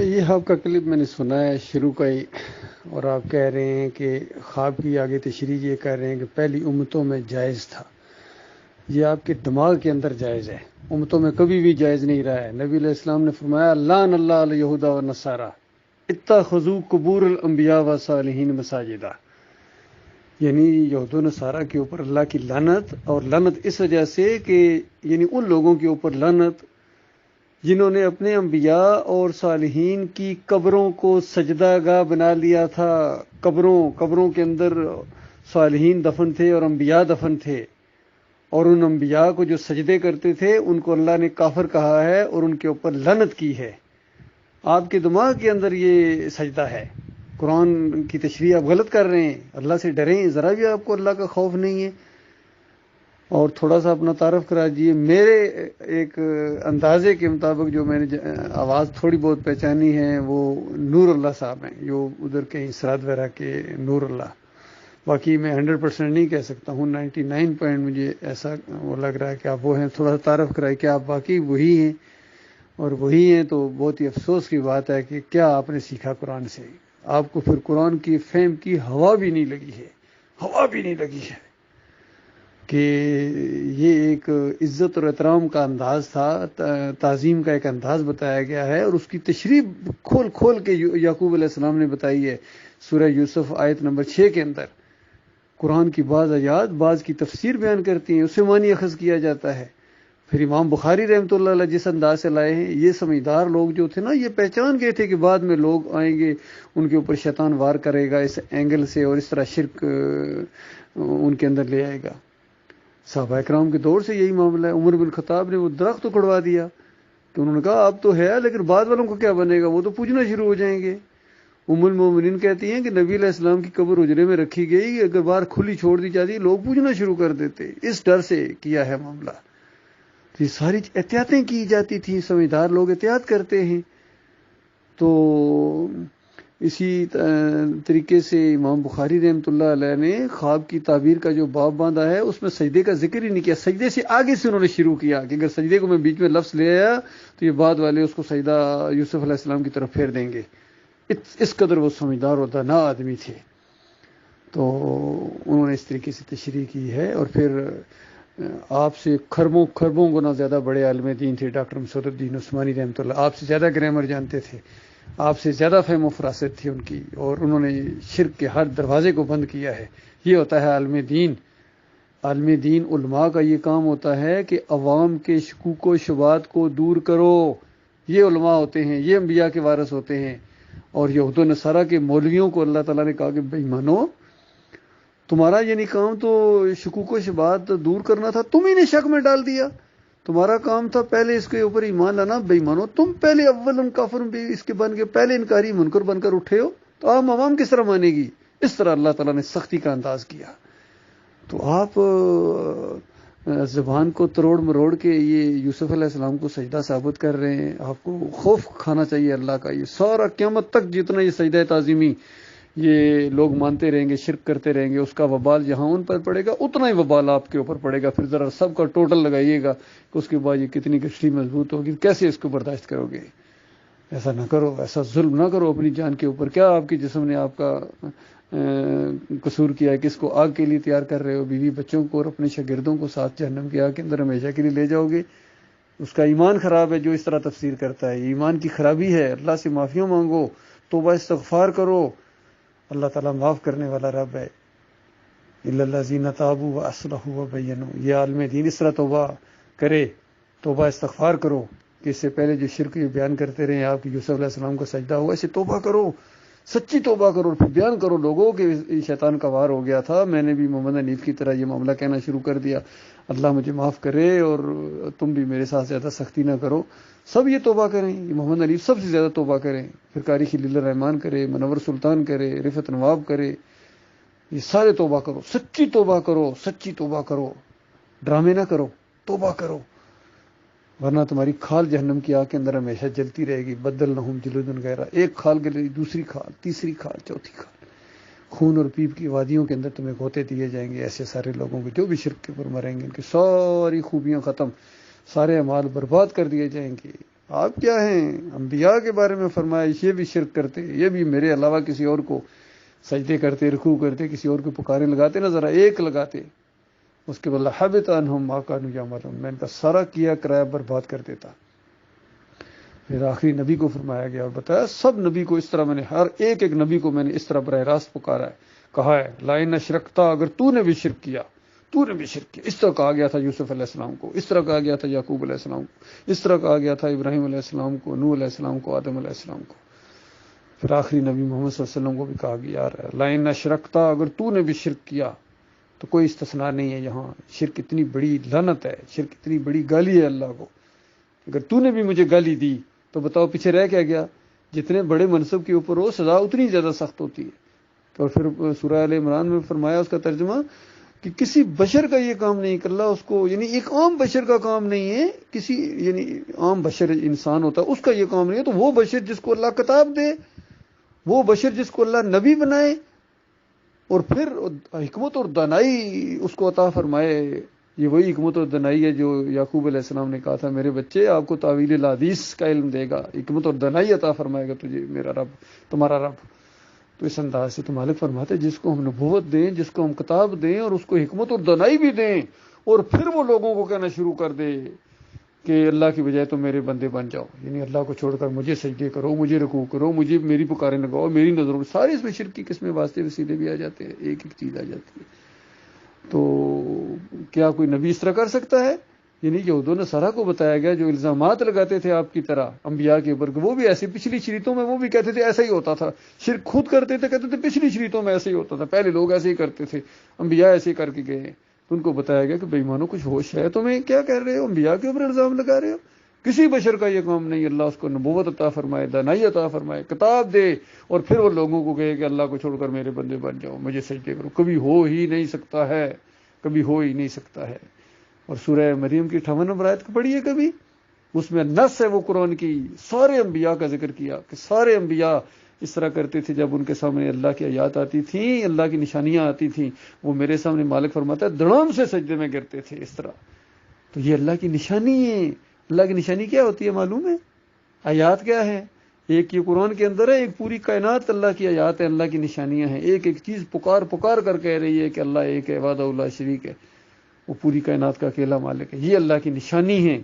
یہ آپ کا کلپ میں نے سنا ہے شروع کا ہی، اور آپ کہہ رہے ہیں کہ خواب کی آگے تشریح یہ کر رہے ہیں کہ پہلی امتوں میں جائز تھا۔ یہ آپ کے دماغ کے اندر جائز ہے، امتوں میں کبھی بھی جائز نہیں رہا ہے۔ نبی علیہ السلام نے فرمایا لعن اللہ الیہود والنصارى اتخذوا قبور الانبیاء والصالحین مساجدہ، یعنی یہود و نصارہ کے اوپر اللہ کی لعنت، اور لعنت اس وجہ سے کہ یعنی ان لوگوں کے اوپر لعنت جنہوں نے اپنے انبیاء اور صالحین کی قبروں کو سجدہ گاہ بنا لیا تھا۔ قبروں کے اندر صالحین دفن تھے اور انبیاء دفن تھے، اور ان انبیاء کو جو سجدے کرتے تھے ان کو اللہ نے کافر کہا ہے اور ان کے اوپر لعنت کی ہے۔ آپ کے دماغ کے اندر یہ سجدہ ہے، قرآن کی تشریح آپ غلط کر رہے ہیں۔ اللہ سے ڈریں، ذرا بھی آپ کو اللہ کا خوف نہیں ہے۔ اور تھوڑا سا اپنا تعارف کرا دیجیے۔ میرے ایک اندازے کے مطابق جو میں نے آواز تھوڑی بہت پہچانی ہے وہ نور اللہ صاحب ہیں، جو ادھر کہیں سرحد وغیرہ کے نور اللہ۔ باقی میں 100% نہیں کہہ سکتا ہوں، 99 مجھے ایسا وہ لگ رہا ہے کہ آپ وہ ہیں۔ تھوڑا سا تعارف کرائے کہ آپ باقی وہی ہیں، اور وہی ہیں تو بہت ہی افسوس کی بات ہے کہ کیا آپ نے سیکھا قرآن سے۔ آپ کو پھر قرآن کی فہم کی ہوا بھی نہیں لگی ہے کہ یہ ایک عزت اور احترام کا انداز تھا، تعظیم کا ایک انداز بتایا گیا ہے، اور اس کی تشریح کھول کے یعقوب علیہ السلام نے بتائی ہے سورہ یوسف آیت نمبر 6 کے اندر۔ قرآن کی بعض آیات بعض کی تفسیر بیان کرتی ہیں، اسے معنی اخذ کیا جاتا ہے۔ پھر امام بخاری رحمۃ اللہ علیہ جس انداز سے لائے ہیں، یہ سمجھدار لوگ جو تھے نا، یہ پہچان گئے تھے کہ بعد میں لوگ آئیں گے، ان کے اوپر شیطان وار کرے گا اس اینگل سے، اور اس طرح شرک ان کے اندر لے آئے گا۔ صحابہ اکرام کے دور سے یہی معاملہ ہے۔ عمر بن خطاب نے وہ درخت اکھڑوا دیا کہ انہوں نے کہا اب تو ہے، لیکن بعد والوں کو کیا بنے گا، وہ تو پوجنا شروع ہو جائیں گے۔ ام المومنین کہتی ہیں کہ نبی علیہ السلام کی قبر اجرے میں رکھی گئی، اگر باہر کھلی چھوڑ دی جاتی لوگ پوجنا شروع کر دیتے۔ اس ڈر سے کیا ہے معاملہ۔ یہ ساری احتیاطیں کی جاتی تھیں، سمجھدار لوگ احتیاط کرتے ہیں۔ تو اسی طریقے سے امام بخاری رحمۃ اللہ علیہ نے خواب کی تعبیر کا جو باب باندھا ہے اس میں سجدے کا ذکر ہی نہیں کیا، سجدے سے آگے سے انہوں نے شروع کیا کہ اگر سجدے کو میں بیچ میں لفظ لے آیا تو یہ بعد والے اس کو سجدہ یوسف علیہ السلام کی طرف پھیر دیں گے۔ اس قدر وہ سمجھدار اور دانا آدمی تھے، تو انہوں نے اس طریقے سے تشریح کی ہے۔ اور پھر آپ سے خربوں گنا زیادہ بڑے عالم دین تھے ڈاکٹر مسعود الدین عثمانی رحمۃ اللہ، آپ سے زیادہ گرامر جانتے تھے، آپ سے زیادہ فہم و فراست تھی ان کی، اور انہوں نے شرک کے ہر دروازے کو بند کیا ہے۔ یہ ہوتا ہے عالم دین۔ عالم دین علماء کا یہ کام ہوتا ہے کہ عوام کے شکوک و شبہات کو دور کرو، یہ علماء ہوتے ہیں، یہ انبیاء کے وارث ہوتے ہیں۔ اور یہود و نصارہ کے مولویوں کو اللہ تعالیٰ نے کہا کہ بے ایمانو، تمہارا یعنی کام تو شکوک و شبہات دور کرنا تھا، تم ہی نے شک میں ڈال دیا۔ تمہارا کام تھا پہلے اس کے اوپر ایمان لانا، بے ایمانو تم پہلے اول کافر بھی اس کے بن کے پہلے انکاری منکر بن کر اٹھے ہو، تو عوام کس طرح مانے گی؟ اس طرح اللہ تعالیٰ نے سختی کا انداز کیا۔ تو آپ زبان کو تروڑ مروڑ کے یہ یوسف علیہ السلام کو سجدہ ثابت کر رہے ہیں۔ آپ کو خوف کھانا چاہیے اللہ کا۔ یہ سارا قیامت تک جتنا یہ سجدہ تعظیمی یہ لوگ مانتے رہیں گے، شرک کرتے رہیں گے، اس کا وبال جہاں ان پر پڑے گا اتنا ہی وبال آپ کے اوپر پڑے گا۔ پھر ذرا سب کا ٹوٹل لگائیے گا کہ اس کے بعد یہ کتنی گٹھڑی مضبوط ہوگی، کیسے اس کو برداشت کرو گے۔ ایسا نہ کرو، ایسا ظلم نہ کرو اپنی جان کے اوپر۔ کیا آپ کی جسم نے آپ کا قصور کیا ہے کہ اس کو آگ کے لیے تیار کر رہے ہو؟ بیوی بچوں کو اور اپنے شاگردوں کو ساتھ جہنم کی آگ کے اندر ہمیشہ کے لیے لے جاؤ گے۔ اس کا ایمان خراب ہے جو اس طرح تفسیر کرتا ہے، ایمان کی خرابی ہے۔ اللہ سے معافیاں مانگو، توبہ استغفار کرو، اللہ تعالیٰ معاف کرنے والا رب ہے۔ الا الذین تابوا واصلحوا وبینوا، یہ عالم دین اس طرح توبہ کرے، توبہ استغفار کرو کہ اس سے پہلے جو شرک یہ بیان کرتے رہے آپ کی یوسف علیہ السلام کا سجدہ ہوا، اسے توبہ کرو، سچی توبہ کرو، پھر بیان کرو لوگوں کہ شیطان کا وار ہو گیا تھا، میں نے بھی محمد حنیف کی طرح یہ معاملہ کہنا شروع کر دیا، اللہ مجھے معاف کرے اور تم بھی میرے ساتھ زیادہ سختی نہ کرو۔ سب یہ توبہ کریں، یہ محمد حنیف سب سے زیادہ توبہ کریں، پھر قاری خلیل الرحمان کرے، منور سلطان کرے، رفعت نواب کرے، یہ سارے توبہ کرو، سچی توبہ کرو، سچی توبہ کرو، ڈرامے نہ کرو، توبہ کرو، ورنہ تمہاری کھال جہنم کی آگ کے اندر ہمیشہ جلتی رہے گی۔ بدل نہ جلود غیرہ، ایک کھال کے لیے دوسری کھال، تیسری کھال، چوتھی کھال، خون اور پیپ کی وادیوں کے اندر تمہیں گھوتے دیے جائیں گے۔ ایسے سارے لوگوں کو جو بھی شرک کے اوپر مریں گے، ان کی ساری خوبیاں ختم، سارے اعمال برباد کر دیے جائیں گے۔ آپ کیا ہیں؟ انبیاء کے بارے میں فرمایا یہ بھی شرک کرتے، یہ بھی میرے علاوہ کسی اور کو سجدے کرتے، رکوع کرتے، کسی اور کو پکارے لگاتے، نہ ذرا ایک لگاتے، اس کے بدلہ حبط عنہم ما کانوا یعملون، میں ان کا سارا کیا کرایہ برباد کر دیتا۔ پھر آخری نبی کو فرمایا گیا اور بتایا سب نبی کو اس طرح میں نے، ہر ایک نبی کو میں نے اس طرح براہ راست پکارا ہے، کہا ہے لئن اشرکتا، اگر تو نے بھی شرک کیا، تو نے بھی شرک کیا۔ اس طرح کہا گیا تھا یوسف علیہ السلام کو، اس طرح کہا گیا تھا یعقوب علیہ السلام کو، اس طرح کہا گیا تھا ابراہیم علیہ السلام کو، نوح علیہ السلام کو، آدم علیہ السلام کو۔ پھر آخری نبی محمد صلی اللہ علیہ وسلم کو بھی کہا گیا لئن اشرکتا، اگر تو نے بھی شرک کیا، تو کوئی استثناء نہیں ہے یہاں، شرک اتنی بڑی لعنت ہے، شرک اتنی بڑی گالی ہے اللہ کو، اگر تو نے بھی مجھے گالی دی تو بتاؤ پیچھے رہ کیا گیا؟ جتنے بڑے منصب کے اوپر ہو سزا اتنی زیادہ سخت ہوتی ہے۔ اور پھر سورہ آل عمران میں فرمایا اس کا ترجمہ کہ کسی بشر کا یہ کام نہیں کر اللہ اس کو، یعنی ایک عام بشر کا کام نہیں ہے، کسی یعنی عام بشر انسان ہوتا ہے اس کا یہ کام نہیں ہے، تو وہ بشر جس کو اللہ کتاب دے، وہ بشر جس کو اللہ نبی بنائے اور پھر حکمت اور دانائی اس کو عطا فرمائے، یہ وہی حکمت اور دانائی ہے جو یعقوب علیہ السلام نے کہا تھا میرے بچے آپ کو تاویل الحدیث کا علم دے گا، حکمت اور دانائی عطا فرمائے گا تجھے میرا رب، تمہارا رب۔ تو اس انداز سے تو مالک فرماتے جس کو ہم نبوت دیں، جس کو ہم کتاب دیں اور اس کو حکمت اور دانائی بھی دیں، اور پھر وہ لوگوں کو کہنا شروع کر دے کہ اللہ کی بجائے تو میرے بندے بن جاؤ، یعنی اللہ کو چھوڑ کر مجھے سجدے کرو، مجھے رکوع کرو، مجھے میری پکاریں لگاؤ، میری نظروں، سارے اس میں شرک کی قسمیں واسطے وسیلے بھی آ جاتے ہیں، ایک ایک چیز آ جاتی ہے۔ تو کیا کوئی نبی اس طرح کر سکتا ہے؟ یعنی یہود و نصارہ کو بتایا گیا جو الزامات لگاتے تھے آپ کی طرح انبیاء کے اوپر، وہ بھی ایسے پچھلی شریعتوں میں وہ بھی کہتے تھے ایسا ہی ہوتا تھا، شرک خود کرتے تھے، کہتے تھے پچھلی شریعتوں میں ایسے ہی ہوتا تھا، پہلے لوگ ایسے ہی کرتے تھے، انبیاء ایسے ہی کر کے گئے ہیں۔ تو ان کو بتایا گیا کہ بے ایمانو کچھ ہوش ہے تمہیں، کیا کہہ رہے ہو، انبیاء کے اوپر الزام لگا رہے ہو، کسی بشر کا یہ کام نہیں، اللہ اس کو نبوت عطا فرمائے، دانائی عطا فرمائے، کتاب دے، اور پھر وہ لوگوں کو کہے کہ اللہ کو چھوڑ کر میرے بندے بن جاؤ، مجھے سجدے کرو، کبھی ہو ہی نہیں سکتا ہے، کبھی ہو ہی نہیں سکتا ہے۔ اور سورہ مریم کی 58 نمبر آیت کو پڑھیے کبھی، اس میں نص ہے وہ قرآن کی، سارے انبیاء کا ذکر کیا کہ سارے انبیاء اس طرح کرتے تھے، جب ان کے سامنے اللہ کی آیات آتی تھیں، اللہ کی نشانیاں آتی تھیں، وہ میرے سامنے مالک فرماتا ہے دڑام سے سجدے میں گرتے تھے اس طرح۔ تو یہ اللہ کی نشانی ہے۔ اللہ کی نشانی کیا ہوتی ہے معلوم ہے؟ آیات کیا ہے؟ ایک یہ قرآن کے اندر ہے، ایک پوری کائنات اللہ کی آیات ہے، اللہ کی نشانیاں ہیں، ایک ایک چیز پکار پکار کر کہہ رہی ہے کہ اللہ ایک ہے، وحدہ لا شریک ہے، وہ پوری کائنات کا اکیلا مالک ہے، یہ اللہ کی نشانی ہے۔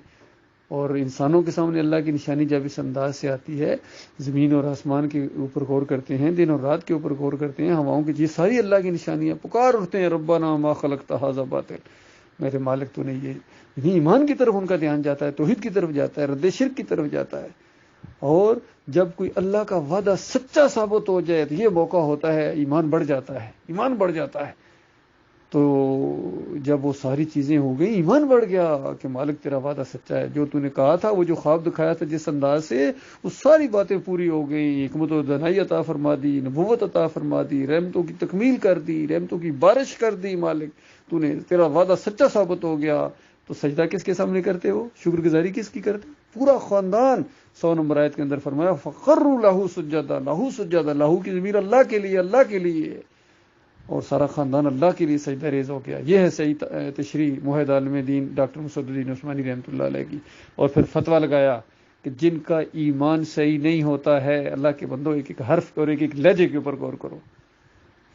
اور انسانوں کے سامنے اللہ کی نشانی جب اس انداز سے آتی ہے، زمین اور آسمان کے اوپر غور کرتے ہیں، دن اور رات کے اوپر غور کرتے ہیں، ہواؤں کی، یہ ساری اللہ کی نشانیاں، پکار اٹھتے ہیں ربنا ما خلقت ھذا باطل، میرے مالک تو نے یہ ایمان کی طرف ان کا دھیان جاتا ہے، توحید کی طرف جاتا ہے، رد شرک کی طرف جاتا ہے۔ اور جب کوئی اللہ کا وعدہ سچا ثابت ہو جائے تو یہ موقع ہوتا ہے، ایمان بڑھ جاتا ہے، ایمان بڑھ جاتا ہے۔ تو جب وہ ساری چیزیں ہو گئی، ایمان بڑھ گیا کہ مالک تیرا وعدہ سچا ہے، جو تو نے کہا تھا، وہ جو خواب دکھایا تھا جس انداز سے، وہ ساری باتیں پوری ہو گئی، حکمت و دانائی عطا فرما دی، نبوت عطا فرما دی، رحمتوں کی تکمیل کر دی، رحمتوں کی بارش کر دی، مالک تو نے، تیرا وعدہ سچا ثابت ہو گیا۔ تو سجدہ کس کے سامنے کرتے ہو؟ شکر گزاری کس کی کرتے؟ پورا خاندان 100 نمبر آیت کے اندر فرمایا فخروا لہ سجدا، لہ سجدا، لہ کی ضمیر اللہ کے لیے، اللہ کے لیے، اور سارا خاندان اللہ کے لیے سجدہ ریز ہو گیا۔ یہ ہے صحیح تشریح محد عالم دین ڈاکٹر مسعود الدین عثمانی رحمۃ اللہ علیہ کی۔ اور پھر فتویٰ لگایا کہ جن کا ایمان صحیح نہیں ہوتا ہے، اللہ کے بندوں ایک ایک حرف اور ایک ایک لہجے کے اوپر غور کرو،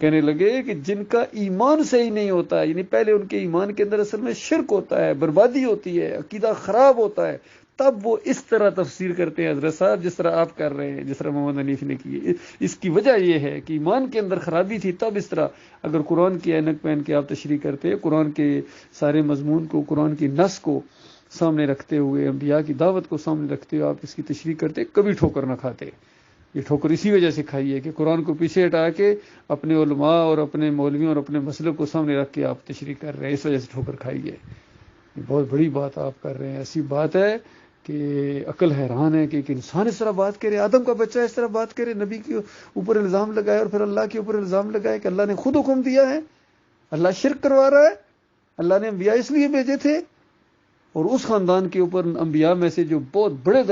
کہنے لگے کہ جن کا ایمان صحیح نہیں ہوتا ہے، یعنی پہلے ان کے ایمان کے اندر اصل میں شرک ہوتا ہے، بربادی ہوتی ہے، عقیدہ خراب ہوتا ہے، تب وہ اس طرح تفسیر کرتے ہیں حضرت صاحب جس طرح آپ کر رہے ہیں، جس طرح محمد حنیف نے کی۔ اس کی وجہ یہ ہے کہ ایمان کے اندر خرابی تھی، تب اس طرح اگر قرآن کی اینک پہن کے آپ تشریح کرتے، قرآن کے سارے مضمون کو، قرآن کی نص کو سامنے رکھتے ہوئے، انبیاء کی دعوت کو سامنے رکھتے ہوئے آپ اس کی تشریح کرتے، کبھی ٹھوکر نہ کھاتے۔ یہ ٹھوکر اسی وجہ سے کھائی ہے کہ قرآن کو پیچھے ہٹا کے اپنے علماء اور اپنے مولویوں اور اپنے مسلک کو سامنے رکھ کے آپ تشریح کر رہے ہیں، اس وجہ سے ٹھوکر کھائی ہے۔ یہ بہت بڑی بات آپ کر رہے ہیں، ایسی بات ہے کہ عقل حیران ہے کہ ایک انسان اس طرح بات کرے، آدم کا بچہ اس طرح بات کرے، نبی کے اوپر الزام لگائے اور پھر اللہ کے اوپر الزام لگائے کہ اللہ نے خود حکم دیا ہے، اللہ شرک کروا رہا ہے، اللہ نے انبیاء اس لیے بھیجے تھے، اور اس خاندان کے اوپر انبیاء میں سے جو بہت بڑے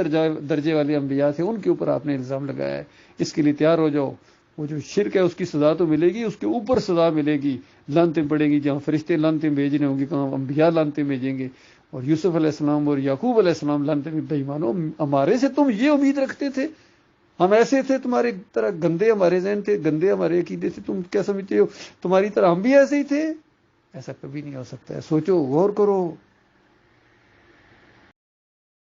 درجے والے انبیاء تھے ان کے اوپر آپ نے الزام لگایا ہے۔ اس کے لیے تیار ہو جاؤ، وہ جو شرک ہے اس کی سزا تو ملے گی، اس کے اوپر سزا ملے گی، لعنتیں پڑیں گی، جہاں فرشتے لعنتیں بھیج رہے ہوں گے، کہاں انبیاء لعنتیں بھیجیں گے، اور یوسف علیہ السلام اور یعقوب علیہ السلام لانتے بے ایمانو، ہمارے سے تم یہ امید رکھتے تھے؟ ہم ایسے تھے تمہارے طرح گندے، ہمارے ذہن تھے گندے، ہمارے عقیدے تھے، تم کیا سمجھتے ہو تمہاری طرح ہم بھی ایسے ہی تھے؟ ایسا کبھی نہیں ہو سکتا ہے، سوچو، غور کرو،